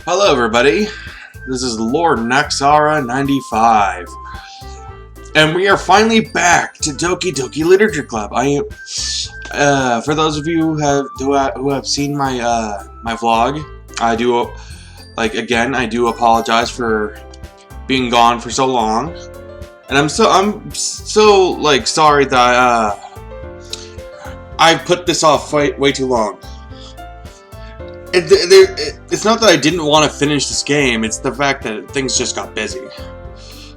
Hello everybody, this is Lord Naxara 95, and we are finally back to Doki Literature Club. For those of you who have seen my my vlog, I do apologize for being gone for so long, and I'm so like sorry that I put this off way too long. It's not that I didn't want to finish this game, it's the fact that things just got busy.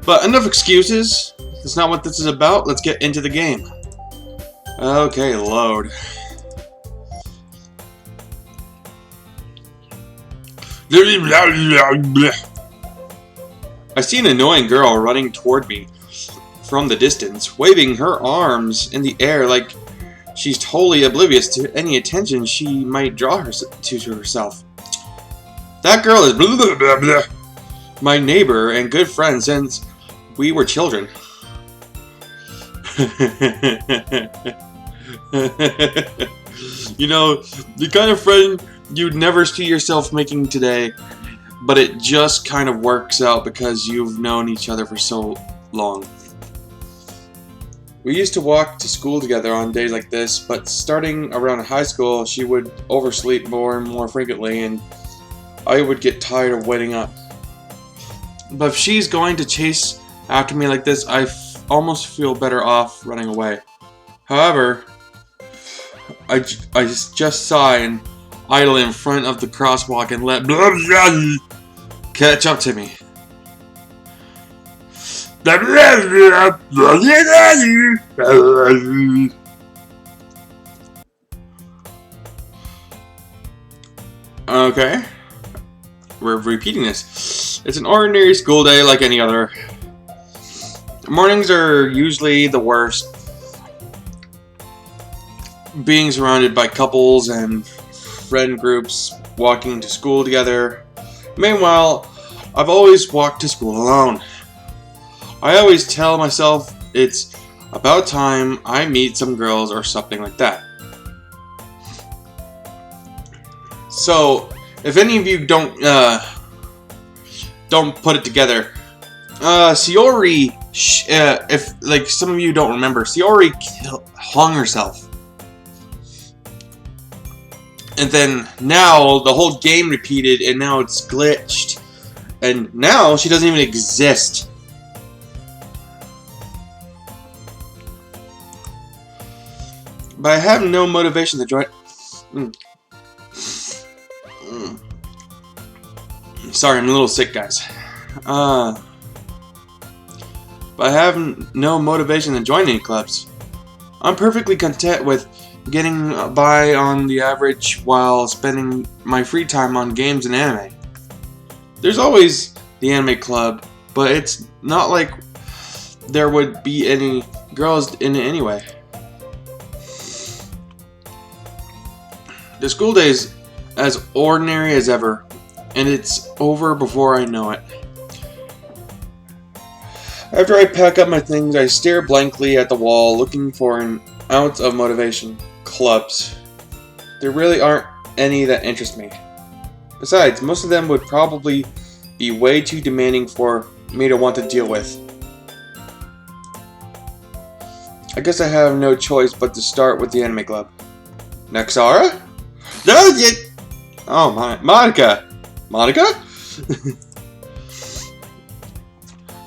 But enough excuses. That's not what this is about. Let's get into the game. Okay, load. I see an annoying girl running toward me from the distance, waving her arms in the air like she's totally oblivious to any attention she might draw to herself. That girl is blah, blah, blah, blah. My neighbor and good friend since we were children. You know, the kind of friend you'd never see yourself making today, but it just kind of works out because you've known each other for so long. We used to walk to school together on days like this, but starting around high school, she would oversleep more and more frequently, and I would get tired of waiting up. But if she's going to chase after me like this, I almost feel better off running away. However, I just sigh and idle in front of the crosswalk and let blah, blah, catch up to me. Okay, we're repeating this. It's an ordinary school day like any other. Mornings are usually the worst. Being surrounded by couples and friend groups walking to school together. Meanwhile, I've always walked to school alone. I always tell myself it's about time I meet some girls or something like that. So, if any of you don't put it together, Sayori, if like some of you don't remember, Sayori hung herself. And then now the whole game repeated, and now it's glitched. And now she doesn't even exist. But I have no motivation to join. Sorry, I'm a little sick, guys. But I have no motivation to join any clubs. I'm perfectly content with getting by on the average while spending my free time on games and anime. There's always the anime club, but it's not like there would be any girls in it anyway. The school day is as ordinary as ever, and it's over before I know it. After I pack up my things, I stare blankly at the wall, looking for an ounce of motivation. Clubs. There really aren't any that interest me. Besides, most of them would probably be way too demanding for me to want to deal with. I guess I have no choice but to start with the anime club. Naxara? That was it! Oh my, Monica! Monica?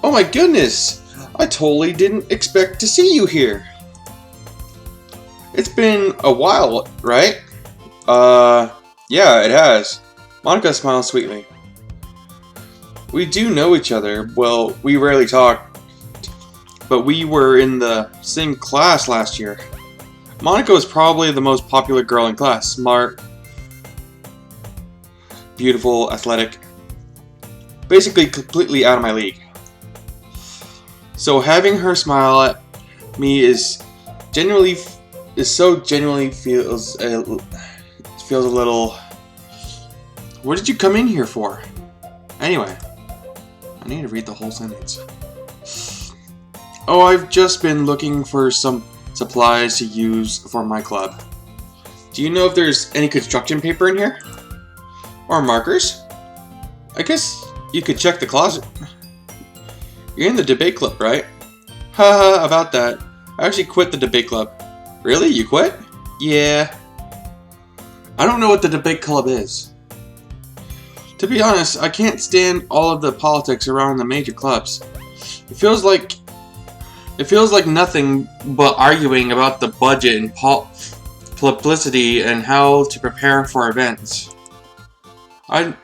Oh my goodness! I totally didn't expect to see you here. It's been a while, right? Yeah, it has. Monica smiles sweetly. We do know each other. Well, we rarely talk, but we were in the same class last year. Monica was probably the most popular girl in class. Smart, beautiful, athletic. Basically completely out of my league. So having her smile at me feels a little. What did you come in here for? Anyway, I need to read the whole sentence. Oh, I've just been looking for some supplies to use for my club. Do you know if there's any construction paper in here? Or markers? I guess you could check the closet. You're in the debate club, right? Haha, about that. I actually quit the debate club. Really? You quit? Yeah. I don't know what the debate club is. To be honest, I can't stand all of the politics around the major clubs. It feels like nothing but arguing about the budget and publicity and how to prepare for events. I'd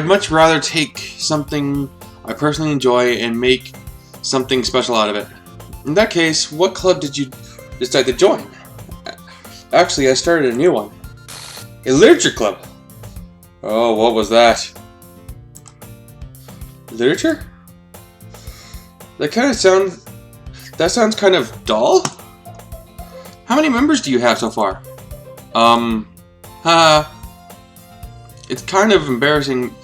much rather take something I personally enjoy and make something special out of it. In that case, what club did you decide to join? Actually, I started a new one. A literature club. Oh, what was that? Literature? That sounds kind of dull. How many members do you have so far? It's kind of embarrassing,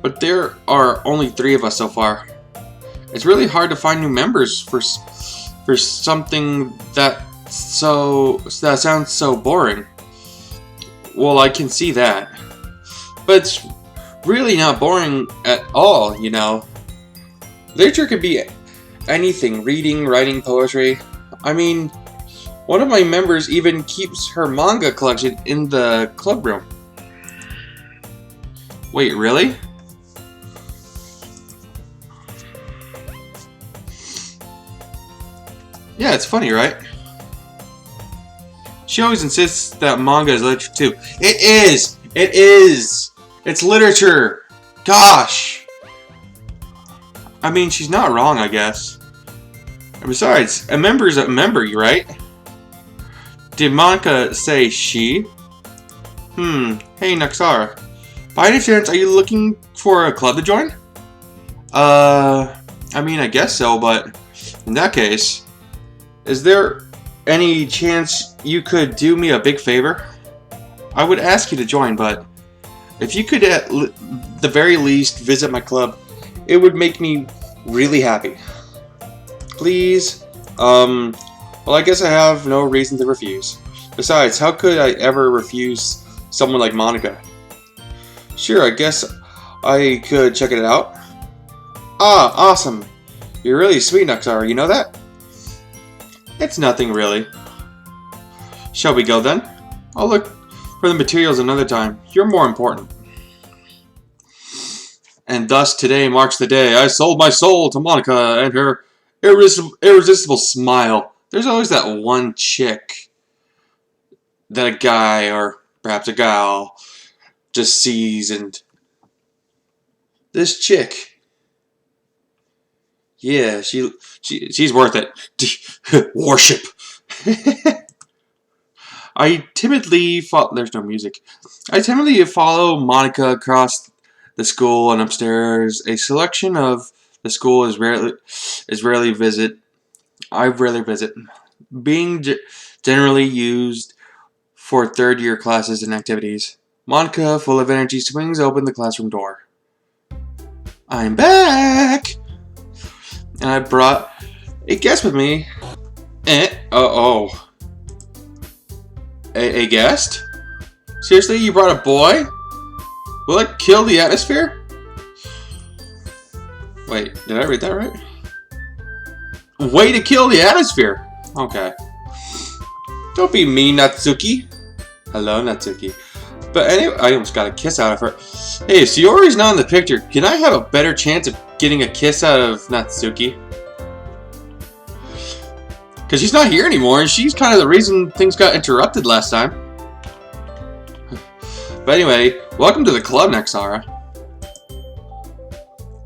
but there are only 3 of us so far. It's really hard to find new members for something that sounds so boring. Well, I can see that. But it's really not boring at all, you know. Literature could be anything, reading, writing, poetry. I mean, one of my members even keeps her manga collection in the club room. Wait, really? Yeah, it's funny, right? She always insists that manga is literature too. It is! It is! It's literature! Gosh! I mean, she's not wrong, I guess. And besides, a member is a member, right? Did Monica say she? Hey Naxara. By any chance, are you looking for a club to join? I mean, I guess so, but in that case, is there any chance you could do me a big favor? I would ask you to join, but if you could at the very least visit my club, it would make me really happy. Please? Well, I guess I have no reason to refuse. Besides, how could I ever refuse someone like Monica? Sure, I guess I could check it out. Ah, awesome. You're really sweet, Naxara, you know that? It's nothing, really. Shall we go, then? I'll look for the materials another time. You're more important. And thus, today marks the day I sold my soul to Monica and her irresistible smile. There's always that one chick that a guy, or perhaps a gal, just sees, and this chick, yeah, she's worth it. Worship. There's no music. I timidly follow Monica across the school and upstairs. A selection of the school is rarely visit. Being generally used for third-year classes and activities. Monica, full of energy, swings open the classroom door. I'm back! And I brought a guest with me. A guest? Seriously, you brought a boy? Will it kill the atmosphere? Wait, did I read that right? Way to kill the atmosphere! Okay. Don't be mean, Natsuki. Hello, Natsuki. But anyway, I almost got a kiss out of her. Hey, if Sayori's not in the picture, can I have a better chance of getting a kiss out of Natsuki? Because she's not here anymore, and she's kind of the reason things got interrupted last time. But anyway, welcome to the club, Naxara.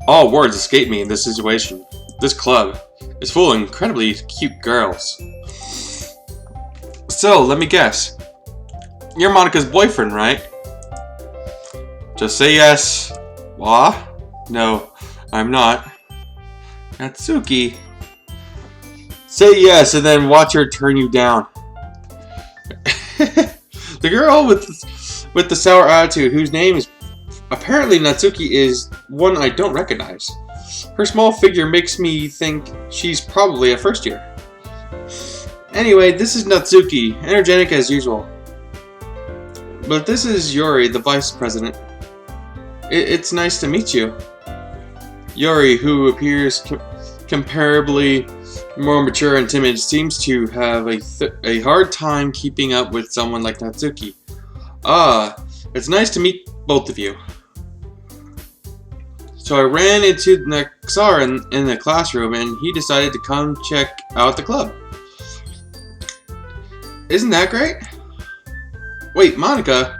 All words escape me in this situation. This club is full of incredibly cute girls. So, let me guess. You're Monica's boyfriend, right? Just say yes. What? No, I'm not. Natsuki. Say yes and then watch her turn you down. The girl with the sour attitude, whose name is apparently Natsuki, is one I don't recognize. Her small figure makes me think she's probably a first year. Anyway, this is Natsuki, energetic as usual. But this is Yuri, the vice president. It's nice to meet you. Yuri, who appears comparably more mature and timid, seems to have a hard time keeping up with someone like Natsuki. Ah, it's nice to meet both of you. So I ran into Nexara in the classroom, and he decided to come check out the club. Isn't that great? Wait, Monica,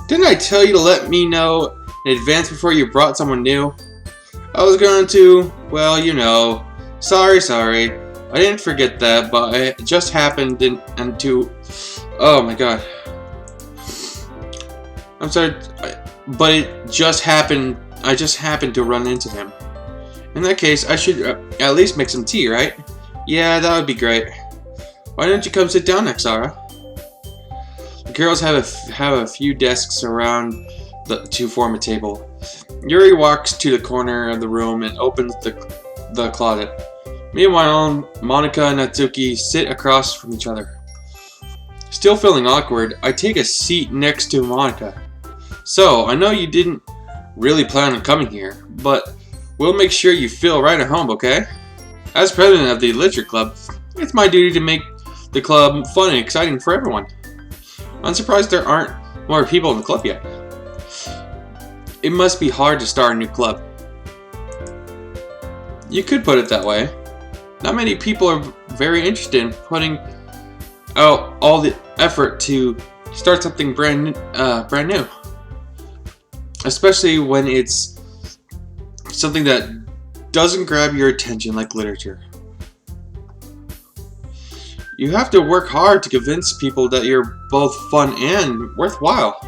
didn't I tell you to let me know in advance before you brought someone new? I was going to, well, you know, sorry. I didn't forget that, but it just happened to, oh my god. I'm sorry, but it just happened, I just happened to run into him. In that case, I should at least make some tea, right? Yeah, that would be great. Why don't you come sit down, Nexara? The girls have a few desks around to form a table. Yuri walks to the corner of the room and opens the closet. Meanwhile, Monica and Natsuki sit across from each other. Still feeling awkward, I take a seat next to Monica. So, I know you didn't really plan on coming here, but we'll make sure you feel right at home, okay? As president of the Literature Club, it's my duty to make the club fun and exciting for everyone. I'm surprised there aren't more people in the club yet. It must be hard to start a new club. You could put it that way. Not many people are very interested in putting out all the effort to start something brand new. Especially when it's something that doesn't grab your attention like literature. You have to work hard to convince people that you're both fun and worthwhile.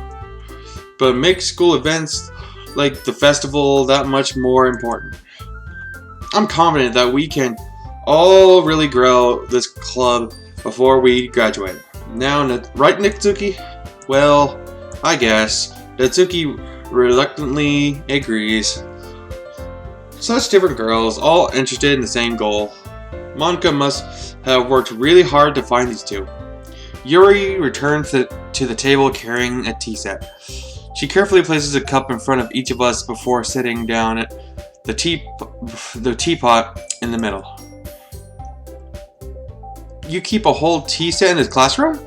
But make school events like the festival that much more important. I'm confident that we can all really grow this club before we graduate. Now, right, Natsuki? Well, I guess. Natsuki reluctantly agrees. Such different girls, all interested in the same goal. Monica must have worked really hard to find these two. Yuri returns to the table carrying a tea set. She carefully places a cup in front of each of us before sitting down at the teapot in the middle. You keep a whole tea set in this classroom?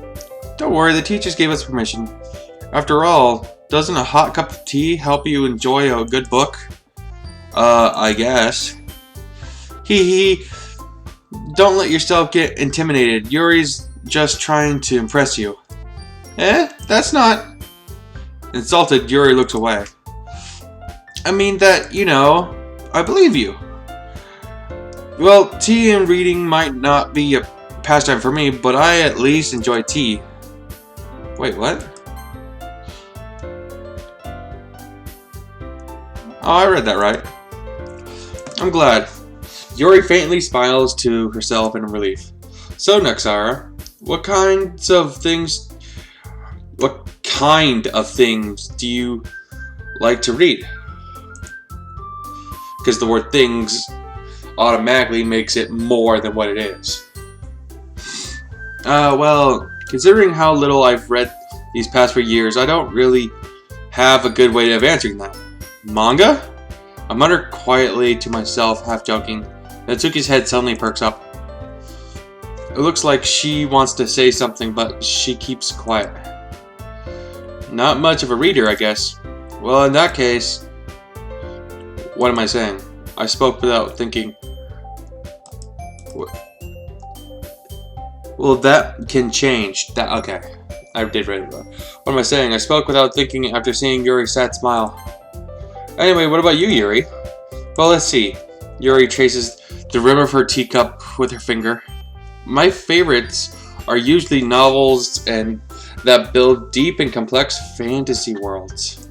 Don't worry, the teachers gave us permission. After all, doesn't a hot cup of tea help you enjoy a good book? I guess. Hee. Don't let yourself get intimidated. Yuri's just trying to impress you. That's not... Insulted, Yuri looks away. I mean that, you know, I believe you. Well, tea and reading might not be a pastime for me, but I at least enjoy tea. Wait, what? Oh, I read that right. I'm glad. Yuri faintly smiles to herself in relief. So, Nexara, what kind of things do you like to read? Because the word things automatically makes it more than what it is. Well, considering how little I've read these past few years, I don't really have a good way of answering that. Manga? I mutter quietly to myself, half joking. Natsuki's head suddenly perks up. It looks like she wants to say something, but she keeps quiet. Not much of a reader, I guess. Well, in that case, what am I saying? I spoke without thinking. Well, that can change. Okay. I did read it. What am I saying? I spoke without thinking after seeing Yuri's sad smile. Anyway, what about you, Yuri? Well, let's see. Yuri traces the rim of her teacup with her finger. My favorites are usually novels and that build deep and complex fantasy worlds.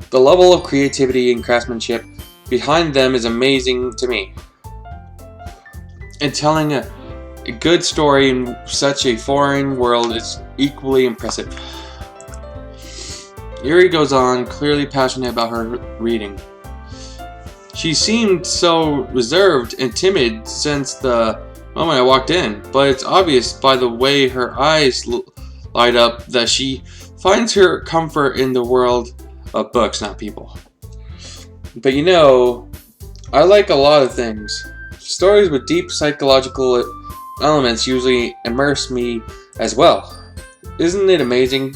The level of creativity and craftsmanship behind them is amazing to me. And telling a good story in such a foreign world is equally impressive. Yuri goes on, clearly passionate about her reading. She seemed so reserved and timid since the moment I walked in, but it's obvious by the way her eyes light up that she finds her comfort in the world of books, not people. But you know, I like a lot of things. Stories with deep psychological elements usually immerse me as well. Isn't it amazing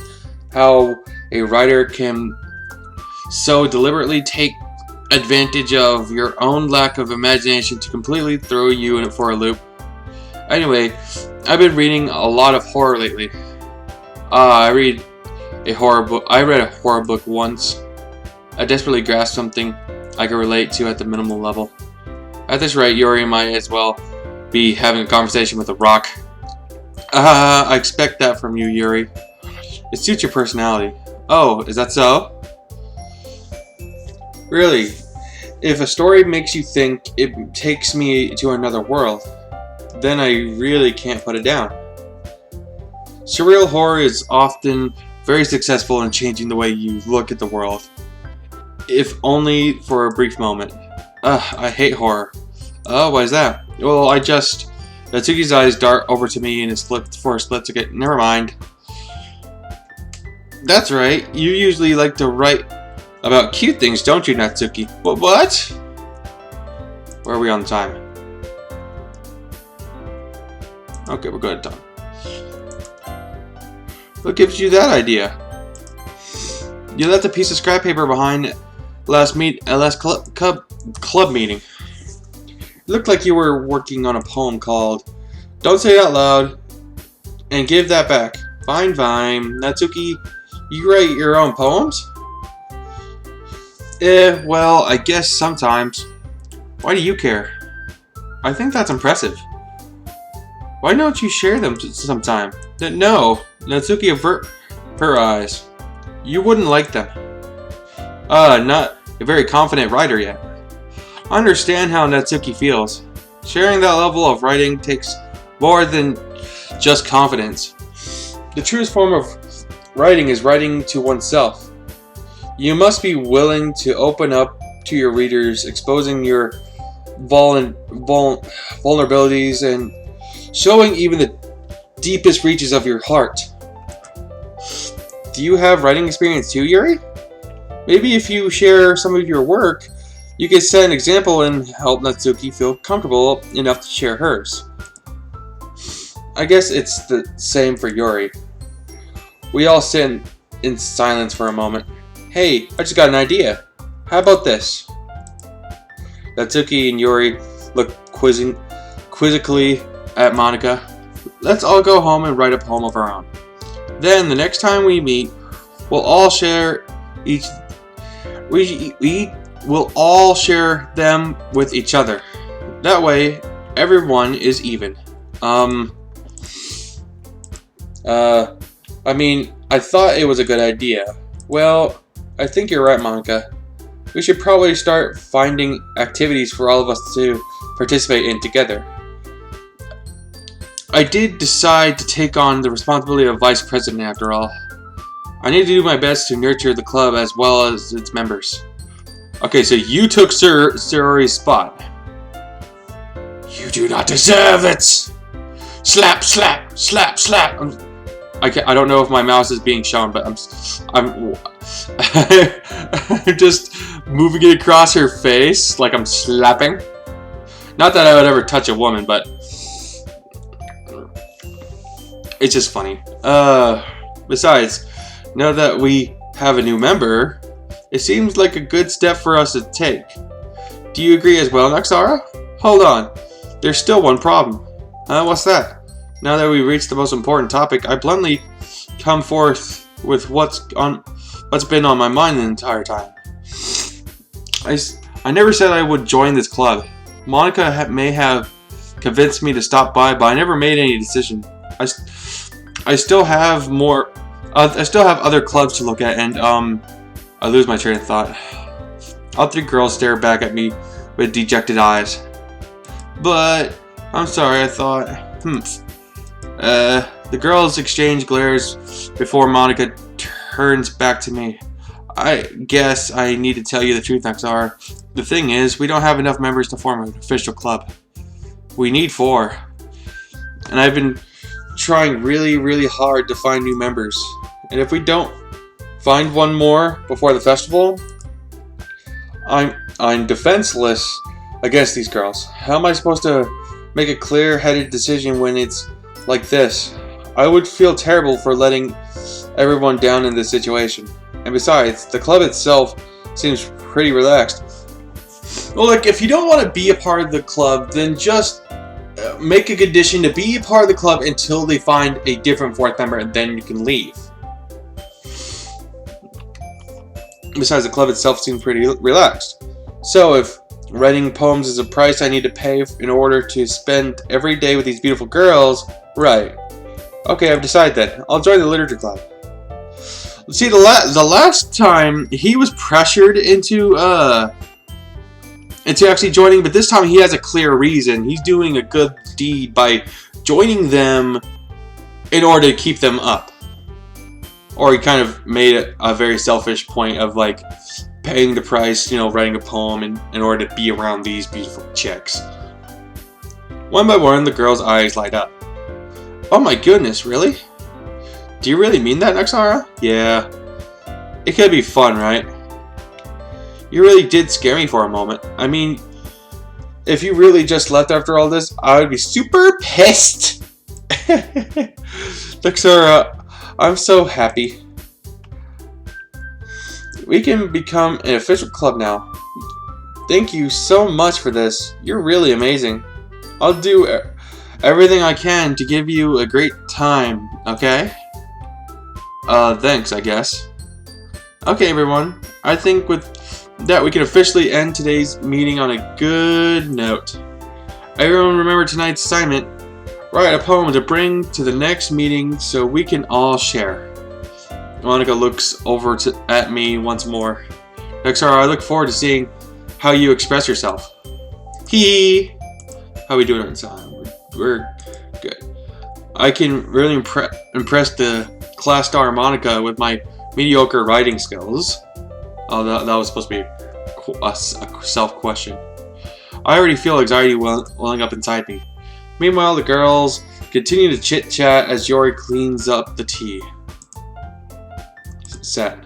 how a writer can so deliberately take advantage of your own lack of imagination to completely throw you in for a loop? Anyway, I've been reading a lot of horror lately. I read a horror book once. I desperately grasped something I could relate to at the minimal level. At this rate, Yuri might as well be having a conversation with a rock. I expect that from you, Yuri. It suits your personality. Oh, is that so? Really? If a story makes you think it takes me to another world, then I really can't put it down. Surreal horror is often very successful in changing the way you look at the world, if only for a brief moment. I hate horror. Oh, why is that? Well, Natsuki's eyes dart over to me and it slipped for a split second. Never mind. That's right. You usually like to write about cute things, don't you, Natsuki? What? Where are we on time? Okay, we're good at time. What gives you that idea? You left a piece of scrap paper behind last club meeting. It looked like you were working on a poem called "Don't Say It Out Loud" and give that back. Fine. Natsuki, you write your own poems? Well, I guess sometimes. Why do you care? I think that's impressive. Why don't you share them sometime? No, Natsuki avert her eyes. You wouldn't like them. Not a very confident writer yet. I understand how Natsuki feels. Sharing that level of writing takes more than just confidence. The truest form of writing is writing to oneself. You must be willing to open up to your readers, exposing your vulnerabilities and showing even the deepest reaches of your heart. Do you have writing experience too, Yuri? Maybe if you share some of your work, you can set an example and help Natsuki feel comfortable enough to share hers. I guess it's the same for Yuri. We all sit in silence for a moment. Hey, I just got an idea. How about this? Natsuki and Yuri look quizzically at Monika. Let's all go home and write a poem of our own. Then the next time we meet, we'll all share them with each other. That way, everyone is even. I thought it was a good idea. Well, I think you're right, Monika. We should probably start finding activities for all of us to participate in together. I did decide to take on the responsibility of vice president after all. I need to do my best to nurture the club as well as its members. Okay, so you took Sayori's spot. You do not deserve it! Slap, slap, slap, slap! I don't know if my mouse is being shown, but I'm just moving it across her face like I'm slapping. Not that I would ever touch a woman, but it's just funny. Besides, now that we have a new member, it seems like a good step for us to take. Do you agree as well, Naxara? Hold on. There's still one problem. What's that? Now that we've reached the most important topic, I bluntly come forth with what's been on my mind the entire time. I never said I would join this club. Monika may have convinced me to stop by, but I never made any decision. I still have other clubs to look at, and I lose my train of thought. All three girls stare back at me with dejected eyes. But I'm sorry, I thought. The girls exchange glares before Monika turns back to me. I guess I need to tell you the truth, Naxara. The thing is, we don't have enough members to form an official club. We need 4. And I've been trying really, really hard to find new members. And if we don't Find one more before the festival? I'm defenseless against these girls. How am I supposed to make a clear-headed decision when it's like this? I would feel terrible for letting everyone down in this situation. And besides, the club itself seems pretty relaxed. Well, look, if you don't want to be a part of the club, then just make a condition to be a part of the club until they find a different fourth member, and then you can leave. Besides, the club itself seems pretty relaxed. So, if writing poems is a price I need to pay in order to spend every day with these beautiful girls, right. Okay, I've decided that. I'll join the literature club. See, the last time he was pressured into actually joining, but this time he has a clear reason. He's doing a good deed by joining them in order to keep them up. Or he kind of made it a very selfish point of like paying the price, you know, writing a poem in order to be around these beautiful chicks. One by one, the girl's eyes light up. Oh my goodness, really? Do you really mean that, Nexara? Yeah. It could be fun, right? You really did scare me for a moment. I mean, if you really just left after all this, I would be super pissed. Nexara, I'm so happy. We can become an official club now. Thank you so much for this. You're really amazing. I'll do everything I can to give you a great time, okay? Thanks, I guess. Okay, everyone. I think with that we can officially end today's meeting on a good note. Everyone remember tonight's assignment. Write a poem to bring to the next meeting so we can all share. Monica looks over at me once more. Nexara, I look forward to seeing how you express yourself. Hee. How we doing inside? We're good. I can really impress the class star Monica with my mediocre writing skills. Oh, that was supposed to be a self-question. I already feel anxiety welling up inside me. Meanwhile, the girls continue to chit-chat as Yori cleans up the tea. Set.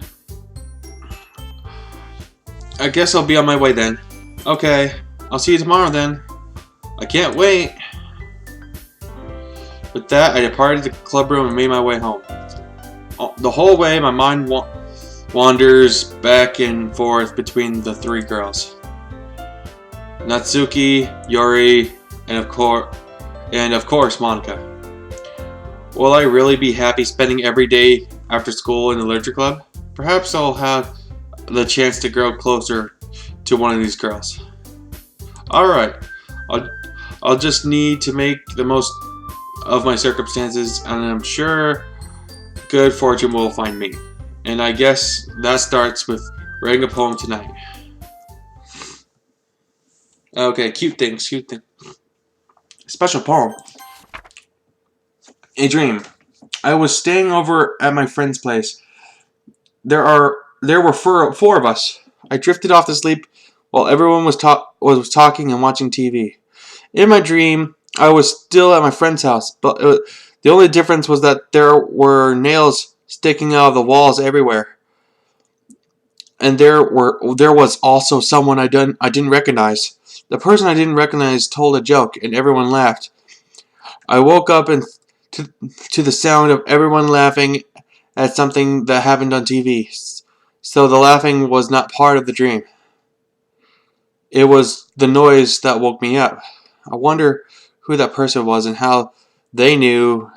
I guess I'll be on my way then. Okay, I'll see you tomorrow then. I can't wait. With that, I departed the club room and made my way home. The whole way, my mind wanders back and forth between the three girls. Natsuki, Yori, and of course Monica. Will I really be happy spending every day after school in the literature club? Perhaps I'll have the chance to grow closer to one of these girls. Alright, I'll just need to make the most of my circumstances, and I'm sure good fortune will find me. And I guess that starts with writing a poem tonight. Okay, cute things. Special poem. A dream. I was staying over at my friend's place. There were four of us. I drifted off to sleep while everyone was talking and watching TV. In my dream, I was still at my friend's house, but the only difference was that there were nails sticking out of the walls everywhere. And there was also someone I didn't recognize. The person I didn't recognize told a joke, and everyone laughed. I woke up to the sound of everyone laughing at something that happened on TV. So the laughing was not part of the dream. It was the noise that woke me up. I wonder who that person was and how they knew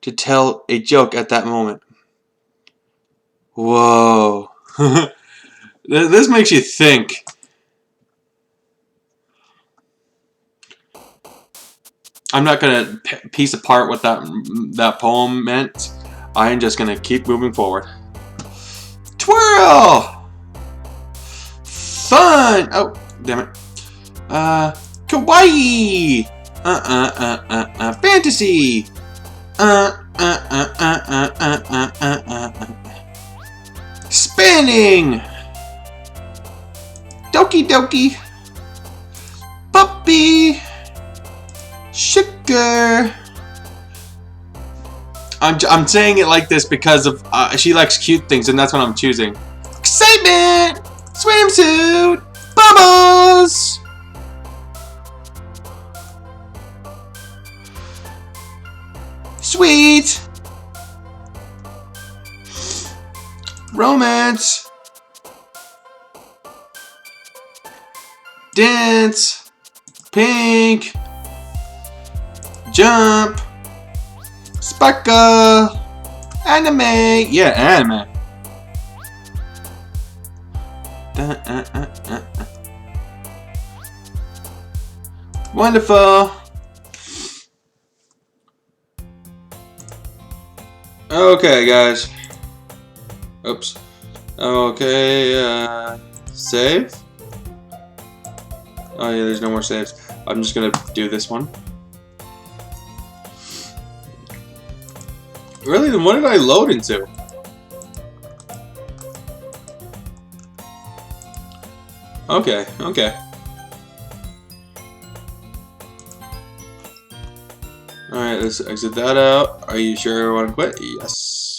to tell a joke at that moment. Whoa. This makes you think. I'm not going to piece apart what that poem meant. I'm just going to keep moving forward. Twirl! Fun! Oh, damn it. Kawaii! Fantasy! Spinning! Doki Doki! Puppy! Sugar! I'm saying it like this because of she likes cute things, and that's what I'm choosing. Excitement! Swimsuit! Bubbles! Sweet! Romance! Dance! Pink! Jump! Sparkle! Anime! Yeah, anime. Wonderful! Okay, guys. Oops. Okay, save? Oh yeah, there's no more saves. I'm just gonna do this one. Really? Then what did I load into? Okay, okay. Alright, let's exit that out. Are you sure you want to quit? Yes.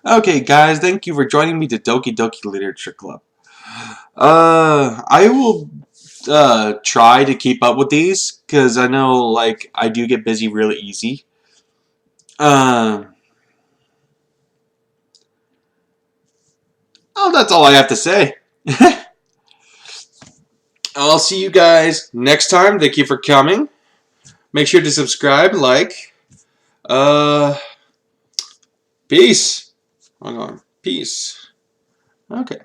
Okay, guys, thank you for joining me to Doki Doki Literature Club. I will try to keep up with these because I know, like, I do get busy really easy. Oh, that's all I have to say. I'll see you guys next time. Thank you for coming. Make sure to subscribe, like. Peace. Hold on. Peace. Okay.